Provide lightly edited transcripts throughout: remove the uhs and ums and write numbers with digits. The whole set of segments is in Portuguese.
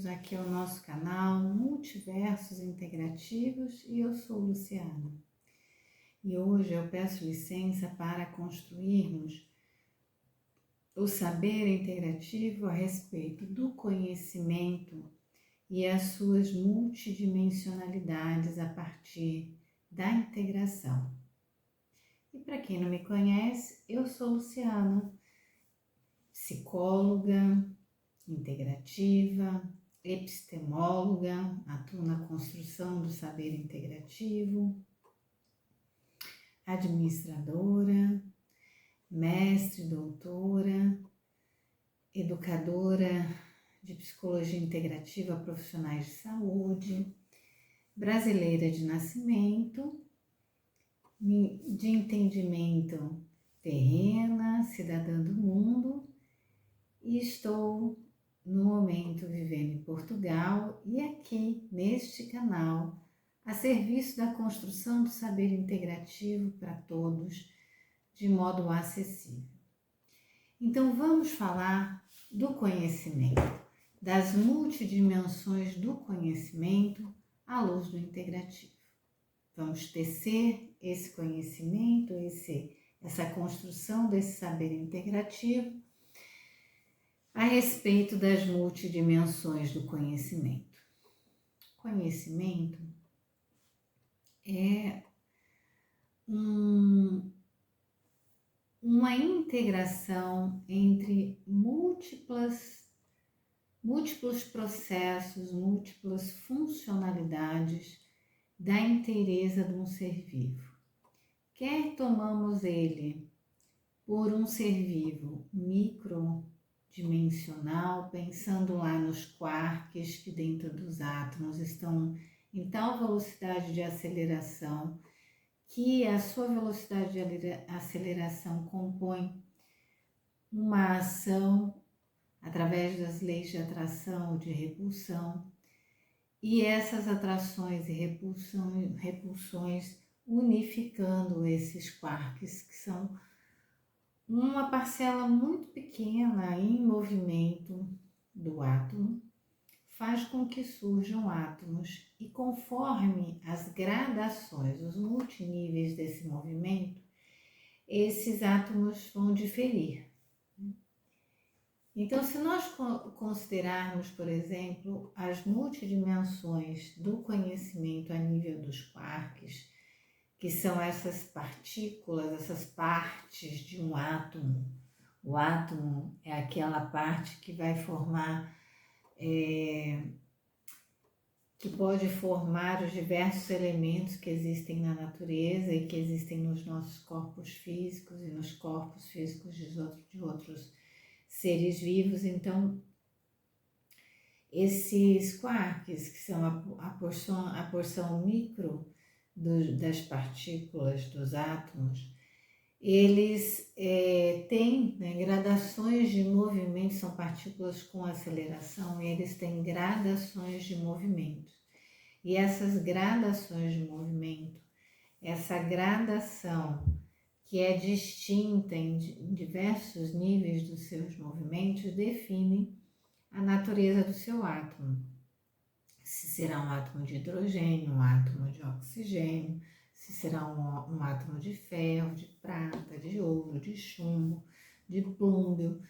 aqui ao nosso canal Multiversos Integrativos e eu sou Luciana. E hoje eu peço licença para construirmos o saber integrativo a respeito do conhecimento e as suas multidimensionalidades a partir da integração. E para quem não me conhece, eu sou Luciana, psicóloga, integrativa, epistemóloga, atuo na construção do saber integrativo, administradora, mestre, doutora, educadora de psicologia integrativa a profissionais de saúde, brasileira de nascimento, de entendimento terrena, cidadã do mundo, e estou no momento vivendo em Portugal e aqui neste canal a serviço da construção do saber integrativo para todos de modo acessível. Então vamos falar do conhecimento, das multidimensões do conhecimento à luz do integrativo. Vamos tecer esse conhecimento, essa construção desse saber integrativo a respeito das multidimensões do conhecimento. Conhecimento é uma integração entre múltiplos processos, múltiplas funcionalidades da inteireza de um ser vivo. Quer tomamos ele por um ser vivo microdimensional, pensando lá nos quarks que dentro dos átomos estão em tal velocidade de aceleração que a sua velocidade de aceleração compõe uma ação através das leis de atração ou de repulsão, e essas atrações e repulsões unificando esses quarks, que são uma parcela muito pequena em movimento do átomo, faz com que surjam átomos, e conforme as gradações, os multiníveis desse movimento, esses átomos vão diferir. Então, se nós considerarmos, por exemplo, as multidimensões do conhecimento a nível dos quarks, que são essas partículas, essas partes de um átomo. O átomo é aquela parte que vai formar, que pode formar os diversos elementos que existem na natureza e que existem nos nossos corpos físicos e nos corpos físicos de outros seres vivos. Então, esses quarks, que são a porção micro das partículas dos átomos, eles têm gradações de movimento, são partículas com aceleração, e eles têm gradações de movimento. E essas gradações de movimento, essa gradação que é distinta em diversos níveis dos seus movimentos, definem a natureza do seu átomo. Se será um átomo de hidrogênio, um átomo de oxigênio, se será um átomo de ferro, de prata, de ouro, de chumbo, de plúmbio,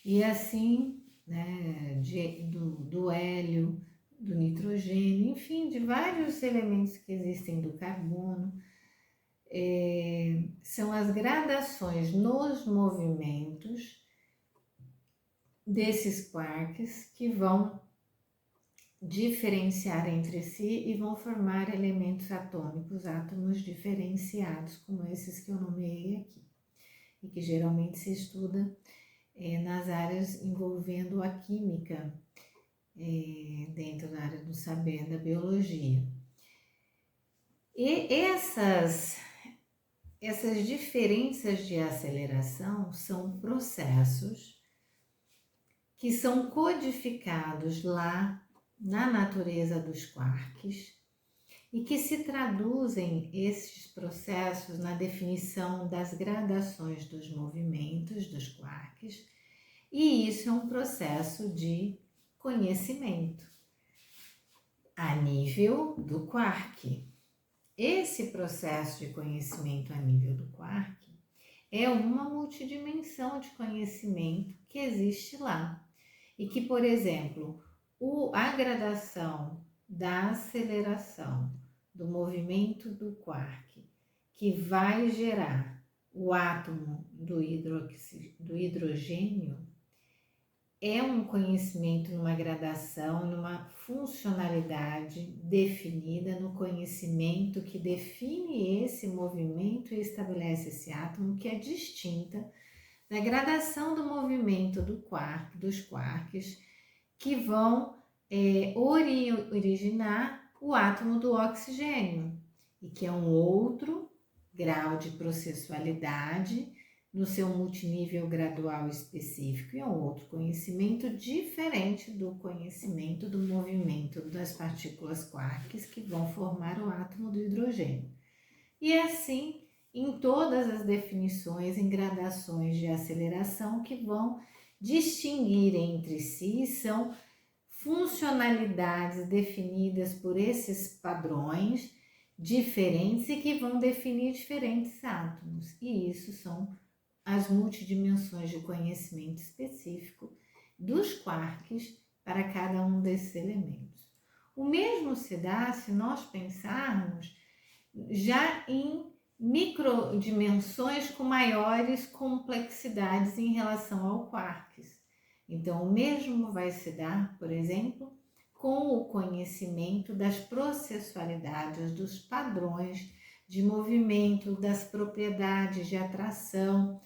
e assim, do hélio, do nitrogênio, enfim, de vários elementos que existem, do carbono. São as gradações nos movimentos desses quarks que vão diferenciar entre si e vão formar elementos atômicos, átomos diferenciados, como esses que eu nomeei aqui, e que geralmente se estuda nas áreas envolvendo a química, dentro da área do saber da biologia. E essas diferenças de aceleração são processos que são codificados lá na natureza dos quarks e que se traduzem esses processos na definição das gradações dos movimentos dos quarks, e isso é um processo de conhecimento a nível do quark. Esse processo de conhecimento a nível do quark é uma multidimensão de conhecimento que existe lá e que, por exemplo, a gradação da aceleração do movimento do quark, que vai gerar o átomo do hidrogênio, é um conhecimento numa gradação, numa funcionalidade definida no conhecimento que define esse movimento e estabelece esse átomo, que é distinta da gradação do movimento dos quarks, que vão originar o átomo do oxigênio, e que é um outro grau de processualidade no seu multinível gradual específico, e é um outro conhecimento diferente do conhecimento do movimento das partículas quarks que vão formar o átomo do hidrogênio. E assim, em todas as definições em gradações de aceleração que vão distinguir entre si, são funcionalidades definidas por esses padrões diferentes e que vão definir diferentes átomos. E isso são as multidimensões de conhecimento específico dos quarks para cada um desses elementos. O mesmo se dá se nós pensarmos já em microdimensões com maiores complexidades em relação ao quarks. Então, o mesmo vai se dar, por exemplo, com o conhecimento das processualidades, dos padrões de movimento, das propriedades de atração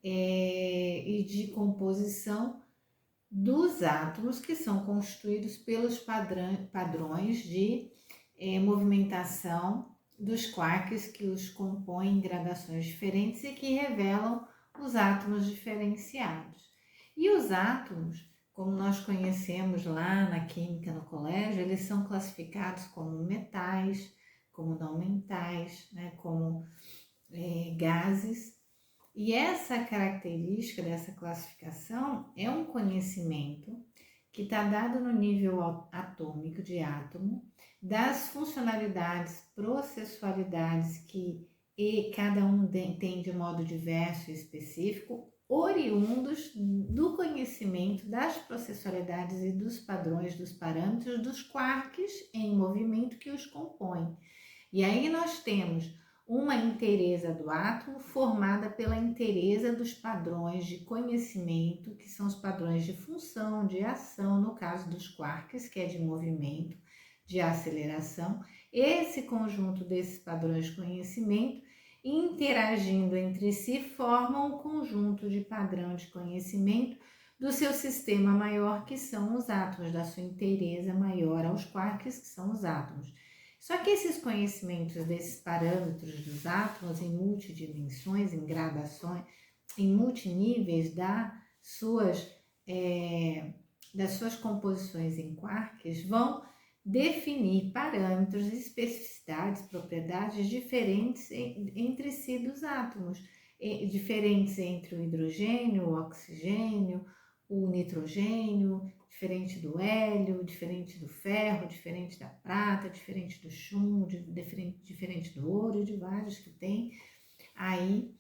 e de composição dos átomos, que são constituídos pelos padrões de movimentação dos quarks que os compõem em gradações diferentes e que revelam os átomos diferenciados. E os átomos, como nós conhecemos lá na química no colégio, eles são classificados como metais, como não metais, né, como gases. E essa característica dessa classificação é um conhecimento que está dado no nível atômico de átomo, das funcionalidades, processualidades que cada um tem de modo diverso e específico, oriundos do conhecimento das processualidades e dos padrões, dos parâmetros dos quarks em movimento que os compõem. E aí nós temos uma inteireza do átomo formada pela inteireza dos padrões de conhecimento, que são os padrões de função, de ação, no caso dos quarks, que é de movimento, de aceleração. Esse conjunto desses padrões de conhecimento, interagindo entre si, formam um conjunto de padrão de conhecimento do seu sistema maior, que são os átomos, da sua inteireza maior aos quarks, que são os átomos. Só que esses conhecimentos desses parâmetros dos átomos em multidimensões, em gradações, em multiníveis das suas composições em quarks, vão definir parâmetros, especificidades, propriedades diferentes entre si dos átomos, diferentes entre o hidrogênio, o oxigênio, o nitrogênio, diferente do hélio, diferente do ferro, diferente da prata, diferente do chumbo, diferente do ouro, de vários que tem aí.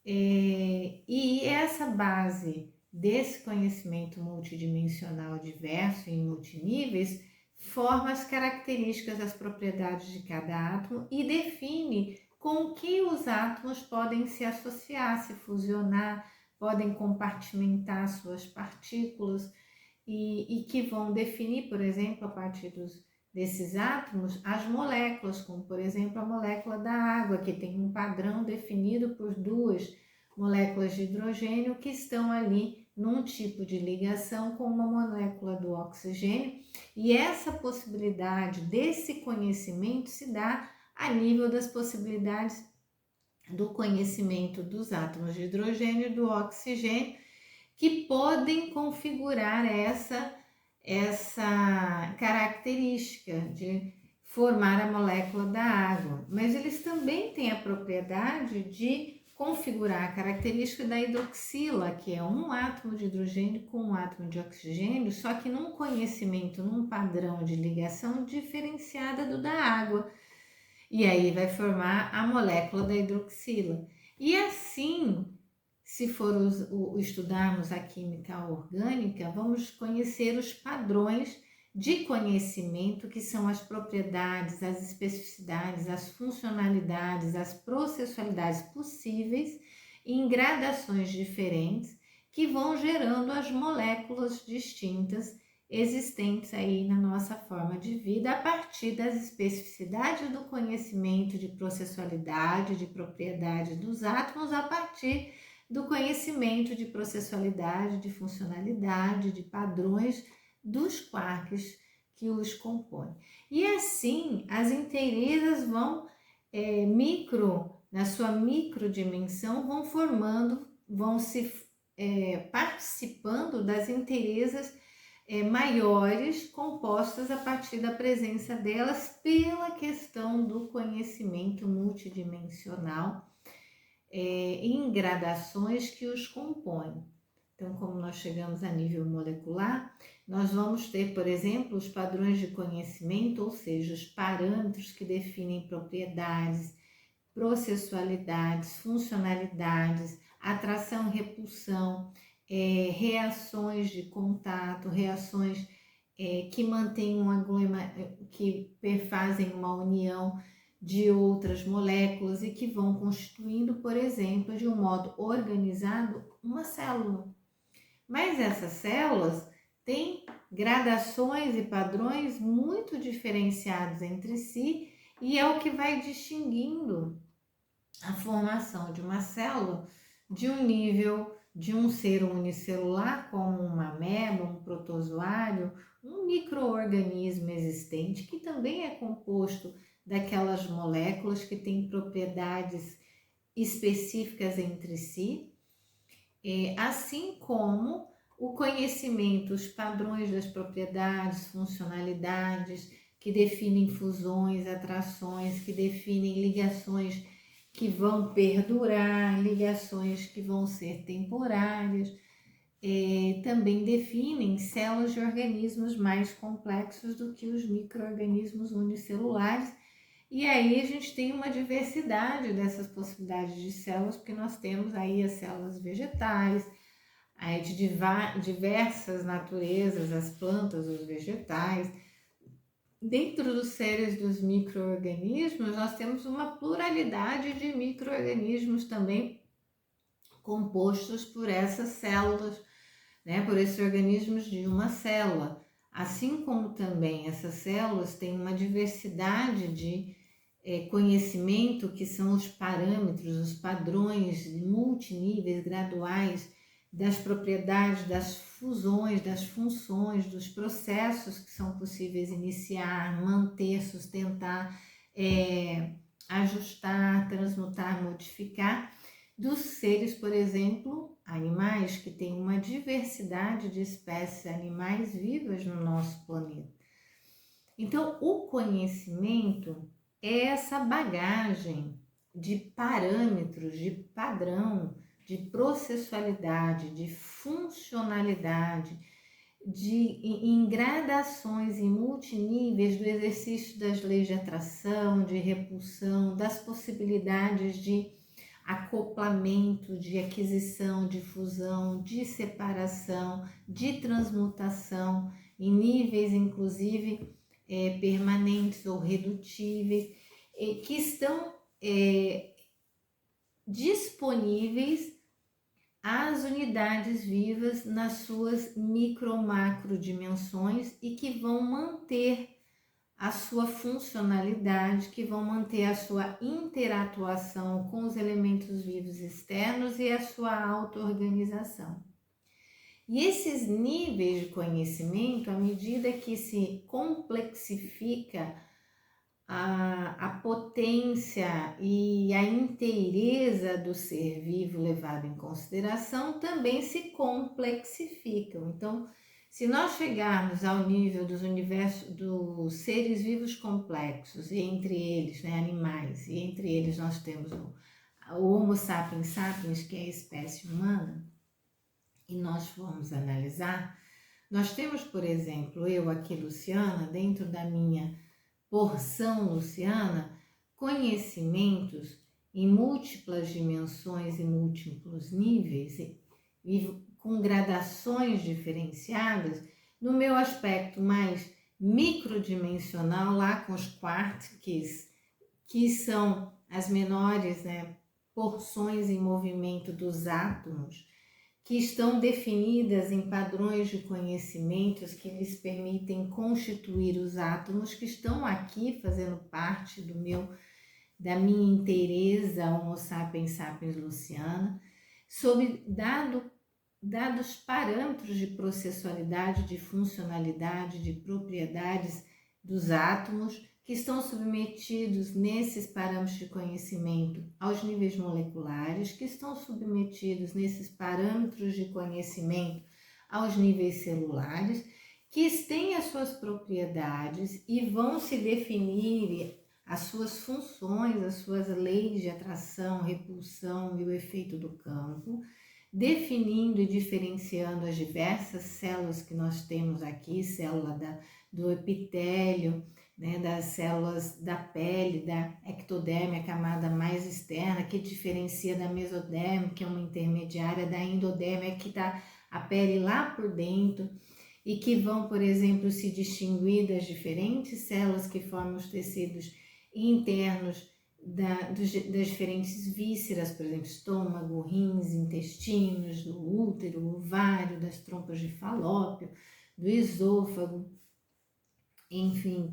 E essa base desse conhecimento multidimensional diverso em multiníveis forma as características, as propriedades de cada átomo e define com que os átomos podem se associar, se fusionar, podem compartimentar suas partículas e que vão definir, por exemplo, a partir desses átomos, as moléculas, como por exemplo a molécula da água, que tem um padrão definido por duas moléculas de hidrogênio que estão ali num tipo de ligação com uma molécula do oxigênio, e essa possibilidade desse conhecimento se dá a nível das possibilidades do conhecimento dos átomos de hidrogênio e do oxigênio, que podem configurar essa característica de formar a molécula da água, mas eles também têm a propriedade de configurar a característica da hidroxila, que é um átomo de hidrogênio com um átomo de oxigênio, só que num conhecimento, num padrão de ligação diferenciada do da água. E aí vai formar a molécula da hidroxila. E assim, se for estudarmos a química orgânica, vamos conhecer os padrões de conhecimento, que são as propriedades, as especificidades, as funcionalidades, as processualidades possíveis em gradações diferentes, que vão gerando as moléculas distintas existentes aí na nossa forma de vida, a partir das especificidades do conhecimento de processualidade, de propriedade dos átomos, a partir do conhecimento de processualidade, de funcionalidade, de padrões dos quarks que os compõem. E assim, as inteirezas vão na sua microdimensão, vão formando, vão se participando das inteirezas maiores, compostas a partir da presença delas pela questão do conhecimento multidimensional em gradações que os compõem. Então, como nós chegamos a nível molecular, nós vamos ter, por exemplo, os padrões de conhecimento, ou seja, os parâmetros que definem propriedades, processualidades, funcionalidades, atração e repulsão, reações de contato, reações que mantêm que fazem uma união de outras moléculas e que vão constituindo, por exemplo, de um modo organizado, uma célula. Mas essas células têm gradações e padrões muito diferenciados entre si, e é o que vai distinguindo a formação de uma célula de um nível de um ser unicelular, como uma ameba, um protozoário, um micro-organismo existente, que também é composto daquelas moléculas que têm propriedades específicas entre si, assim como o conhecimento, os padrões das propriedades, funcionalidades, que definem fusões, atrações, que definem ligações que vão perdurar, ligações que vão ser temporárias, também definem células de organismos mais complexos do que os micro-organismos unicelulares. E aí a gente tem uma diversidade dessas possibilidades de células, porque nós temos aí as células vegetais, aí de diversas naturezas, as plantas, os vegetais. Dentro dos seres dos micro-organismos, nós temos uma pluralidade de micro-organismos também compostos por essas células, né, por esses organismos de uma célula. Assim como também essas células têm uma diversidade de conhecimento, que são os parâmetros, os padrões multiníveis, graduais, das propriedades, das fusões, das funções, dos processos que são possíveis iniciar, manter, sustentar, ajustar, transmutar, modificar, dos seres, por exemplo, animais, que têm uma diversidade de espécies animais vivas no nosso planeta. Então, o conhecimento é essa bagagem de parâmetros, de padrão, de processualidade, de funcionalidade, em gradações e multiníveis do exercício das leis de atração, de repulsão, das possibilidades de acoplamento, de aquisição, de fusão, de separação, de transmutação, em níveis inclusive permanentes ou redutíveis, que estão disponíveis às unidades vivas nas suas micro-macro dimensões e que vão manter a sua funcionalidade, que vão manter a sua interatuação com os elementos vivos externos e a sua auto-organização. E esses níveis de conhecimento, à medida que se complexifica a potência e a inteireza do ser vivo levado em consideração, também se complexificam. Então, se nós chegarmos ao nível dos seres vivos complexos, e entre eles, né, animais, e entre eles nós temos o Homo sapiens sapiens, que é a espécie humana, e nós formos analisar, nós temos, por exemplo, eu aqui, Luciana, dentro da minha porção luciana, conhecimentos em múltiplas dimensões e múltiplos níveis e com gradações diferenciadas, no meu aspecto mais microdimensional, lá com os quarks, que são as menores, né, porções em movimento dos átomos, que estão definidas em padrões de conhecimentos que lhes permitem constituir os átomos que estão aqui fazendo parte da minha inteireza Homo sapiens sapiens luciana, sob dados parâmetros de processualidade, de funcionalidade, de propriedades dos átomos, que estão submetidos nesses parâmetros de conhecimento aos níveis moleculares, que estão submetidos nesses parâmetros de conhecimento aos níveis celulares, que têm as suas propriedades e vão se definir as suas funções, as suas leis de atração, repulsão e o efeito do campo, definindo e diferenciando as diversas células que nós temos aqui, célula do epitélio, né, das células da pele, da ectoderme, a camada mais externa, que diferencia da mesoderme, que é uma intermediária, da endoderme, que está a pele lá por dentro, e que vão, por exemplo, se distinguir das diferentes células que formam os tecidos internos das diferentes vísceras, por exemplo, estômago, rins, intestinos, do útero, ovário, das trompas de Falópio, do esôfago, enfim,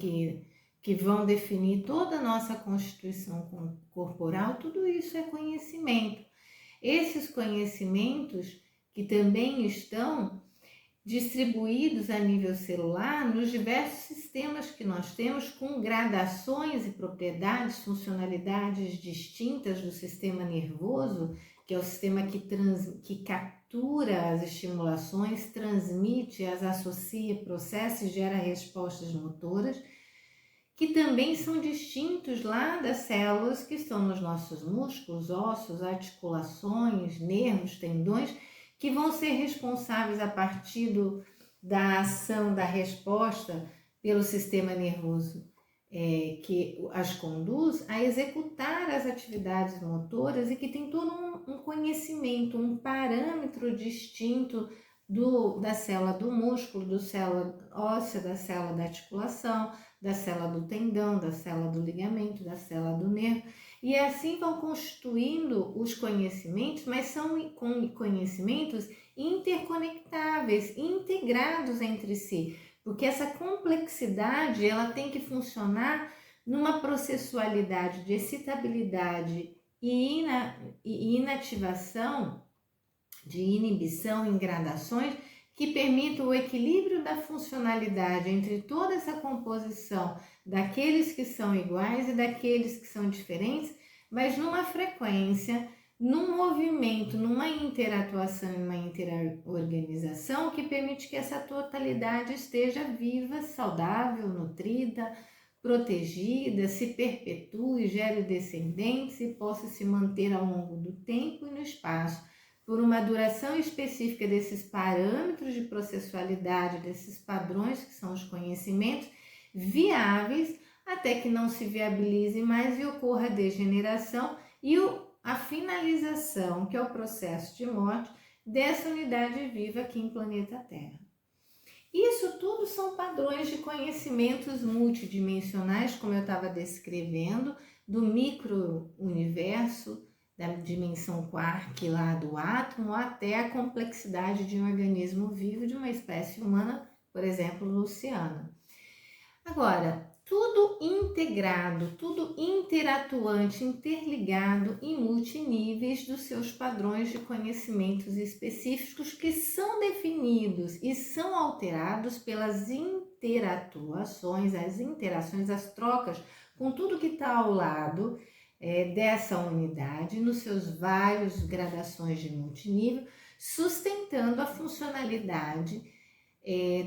que vão definir toda a nossa constituição corporal. Tudo isso é conhecimento. Esses conhecimentos que também estão distribuídos a nível celular nos diversos sistemas que nós temos, com gradações e propriedades, funcionalidades distintas do sistema nervoso, que é o sistema que captura as estimulações, transmite, as associa, processa e gera respostas motoras, que também são distintos lá das células que estão nos nossos músculos, ossos, articulações, nervos, tendões, que vão ser responsáveis a partir da ação, da resposta pelo sistema nervoso que as conduz a executar as atividades motoras, e que tem todo um conhecimento, um parâmetro distinto da célula do músculo, da célula óssea, da célula da articulação, da célula do tendão, da célula do ligamento, da célula do nervo. E assim vão constituindo os conhecimentos, mas são conhecimentos interconectáveis, integrados entre si, porque essa complexidade ela tem que funcionar numa processualidade de excitabilidade e inativação, de inibição em gradações, que permitam o equilíbrio da funcionalidade entre toda essa composição daqueles que são iguais e daqueles que são diferentes, mas numa frequência, num movimento, numa interatuação e uma interorganização que permite que essa totalidade esteja viva, saudável, nutrida, protegida, se perpetue, gere descendentes e possa se manter ao longo do tempo e no espaço, por uma duração específica desses parâmetros de processualidade, desses padrões que são os conhecimentos viáveis, até que não se viabilize mais e ocorra a degeneração e a finalização, que é o processo de morte dessa unidade viva aqui em planeta Terra. Isso tudo são padrões de conhecimentos multidimensionais, como eu estava descrevendo, do micro-universo, da dimensão quark lá do átomo, até a complexidade de um organismo vivo, de uma espécie humana, por exemplo, Luciana. Agora, tudo integrado, tudo interatuante, interligado em multiníveis dos seus padrões de conhecimentos específicos, que são definidos e são alterados pelas interatuações, as interações, as trocas com tudo que está ao lado dessa unidade, nos seus vários gradações de multinível, sustentando a funcionalidade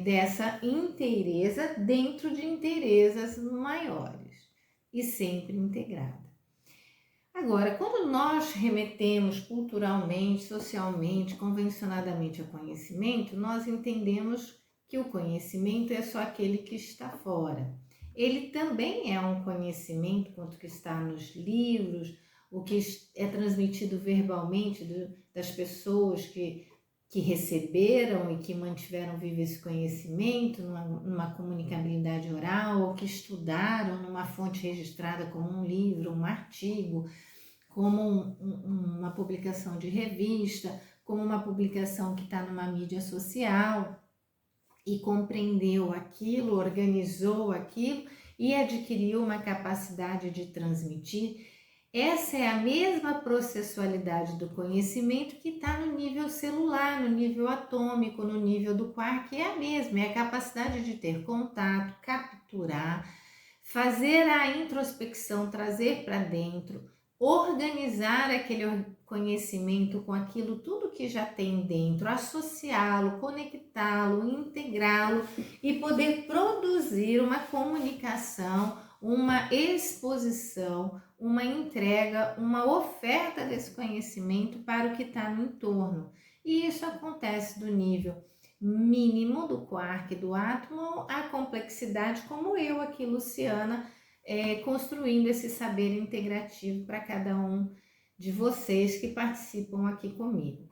dessa inteireza dentro de inteirezas maiores e sempre integrada. Agora, quando nós remetemos culturalmente, socialmente, convencionadamente a conhecimento, nós entendemos que o conhecimento é só aquele que está fora. Ele também é um conhecimento quanto que está nos livros, o que é transmitido verbalmente das pessoas que receberam e que mantiveram vivo esse conhecimento numa comunicabilidade oral, ou que estudaram numa fonte registrada como um livro, um artigo, como uma publicação de revista, como uma publicação que está numa mídia social e compreendeu aquilo, organizou aquilo e adquiriu uma capacidade de transmitir. Essa é a mesma processualidade do conhecimento que está no nível celular, no nível atômico, no nível do quark, é a mesma, é a capacidade de ter contato, capturar, fazer a introspecção, trazer para dentro, organizar aquele conhecimento com aquilo tudo que já tem dentro, associá-lo, conectá-lo, integrá-lo e poder produzir uma comunicação, uma exposição, uma entrega, uma oferta desse conhecimento para o que está no entorno. E isso acontece do nível mínimo do quark, do átomo, à complexidade, como eu aqui, Luciana, construindo esse saber integrativo para cada um de vocês que participam aqui comigo.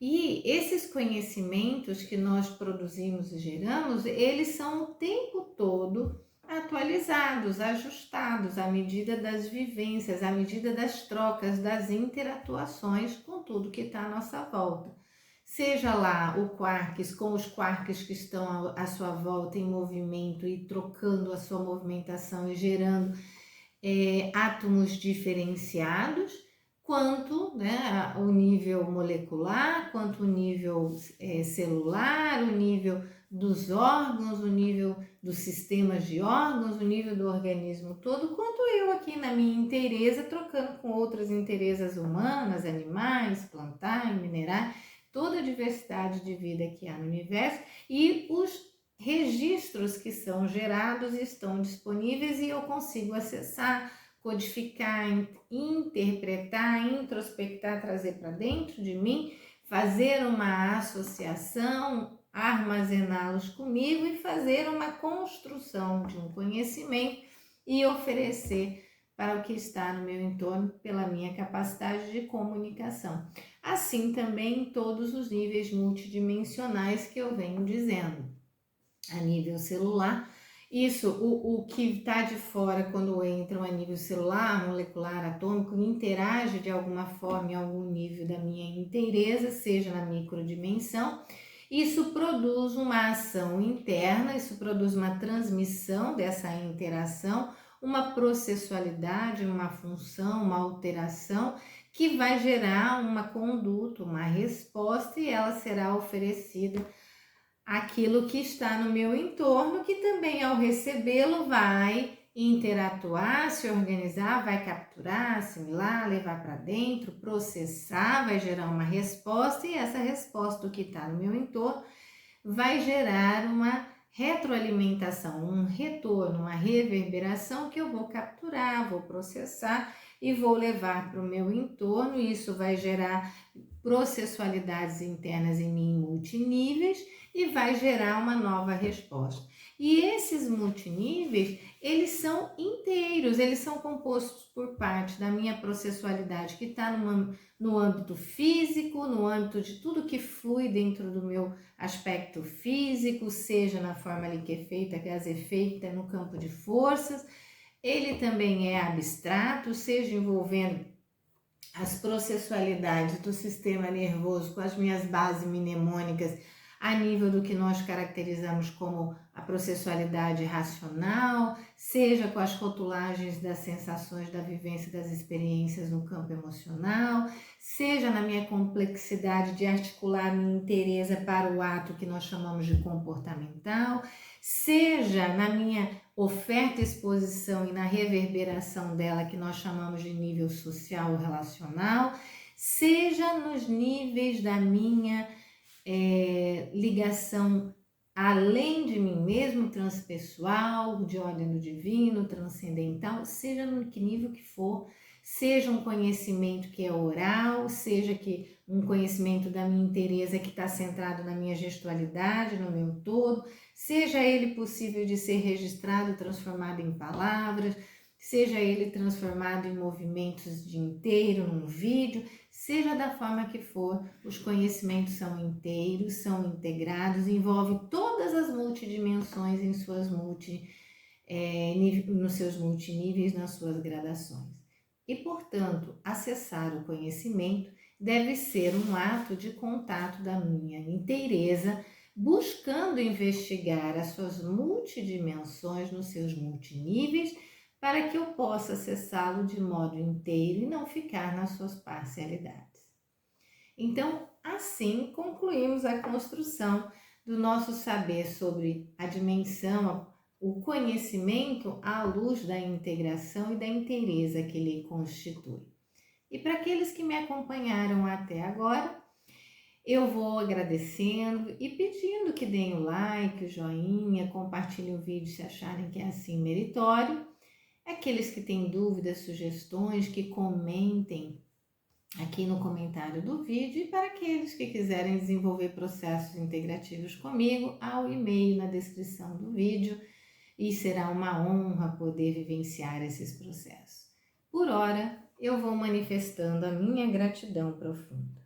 E esses conhecimentos que nós produzimos e geramos, eles são o tempo todo atualizados, ajustados à medida das vivências, à medida das trocas, das interatuações com tudo que está à nossa volta. Seja lá o quarks com os quarks que estão à sua volta em movimento e trocando a sua movimentação e gerando átomos diferenciados, quanto, né, o nível molecular, quanto o nível celular, o nível dos órgãos, o nível dos sistemas de órgãos, o nível do organismo todo, quanto eu aqui na minha inteireza, trocando com outras inteirezas humanas, animais, plantais, minerais, toda a diversidade de vida que há no universo e os registros que são gerados estão disponíveis e eu consigo acessar, codificar, interpretar, introspectar, trazer para dentro de mim, fazer uma associação, armazená-los comigo e fazer uma construção de um conhecimento e oferecer para o que está no meu entorno pela minha capacidade de comunicação. Assim também em todos os níveis multidimensionais que eu venho dizendo. A nível celular, isso, o que está de fora quando entram a nível celular, molecular, atômico, interage de alguma forma em algum nível da minha inteireza, seja na microdimensão, isso produz uma ação interna, isso produz uma transmissão dessa interação, uma processualidade, uma função, uma alteração que vai gerar uma conduta, uma resposta e ela será oferecida àquilo que está no meu entorno, que também ao recebê-lo vai interatuar, se organizar, vai capturar, assimilar, levar para dentro, processar, vai gerar uma resposta e essa resposta do que está no meu entorno vai gerar uma retroalimentação, um retorno, uma reverberação que eu vou capturar, vou processar e vou levar para o meu entorno. Isso vai gerar processualidades internas em mim multiníveis e vai gerar uma nova resposta. E esses multiníveis, eles são inteiros, eles são compostos por parte da minha processualidade que está no âmbito físico, no âmbito de tudo que flui dentro do meu aspecto físico, seja na forma ali que é feita, no campo de forças. Ele também é abstrato, seja envolvendo as processualidades do sistema nervoso com as minhas bases mnemônicas a nível do que nós caracterizamos como a processualidade racional, seja com as rotulagens das sensações, da vivência, das experiências no campo emocional, seja na minha complexidade de articular minha inteireza para o ato que nós chamamos de comportamental, seja na minha oferta, exposição e na reverberação dela que nós chamamos de nível social ou relacional, seja nos níveis da minha ligação além de mim mesmo, transpessoal, de ordem do divino, transcendental, seja no que nível que for, seja um conhecimento que é oral, seja que um conhecimento da minha inteireza que está centrado na minha gestualidade, no meu todo, seja ele possível de ser registrado, transformado em palavras, seja ele transformado em movimentos de inteiro, num vídeo, seja da forma que for, os conhecimentos são inteiros, são integrados, envolve todas as multidimensões em suas nos seus multiníveis, nas suas gradações. E, portanto, acessar o conhecimento deve ser um ato de contato da minha inteireza, buscando investigar as suas multidimensões nos seus multiníveis, para que eu possa acessá-lo de modo inteiro e não ficar nas suas parcialidades. Então, assim concluímos a construção do nosso saber sobre a dimensão, o conhecimento à luz da integração e da inteireza que ele constitui. E para aqueles que me acompanharam até agora, eu vou agradecendo e pedindo que deem o like, o joinha, compartilhem o vídeo se acharem que é assim meritório. Aqueles que têm dúvidas, sugestões, que comentem aqui no comentário do vídeo, e para aqueles que quiserem desenvolver processos integrativos comigo, há o e-mail na descrição do vídeo e será uma honra poder vivenciar esses processos. Por ora, eu vou manifestando a minha gratidão profunda.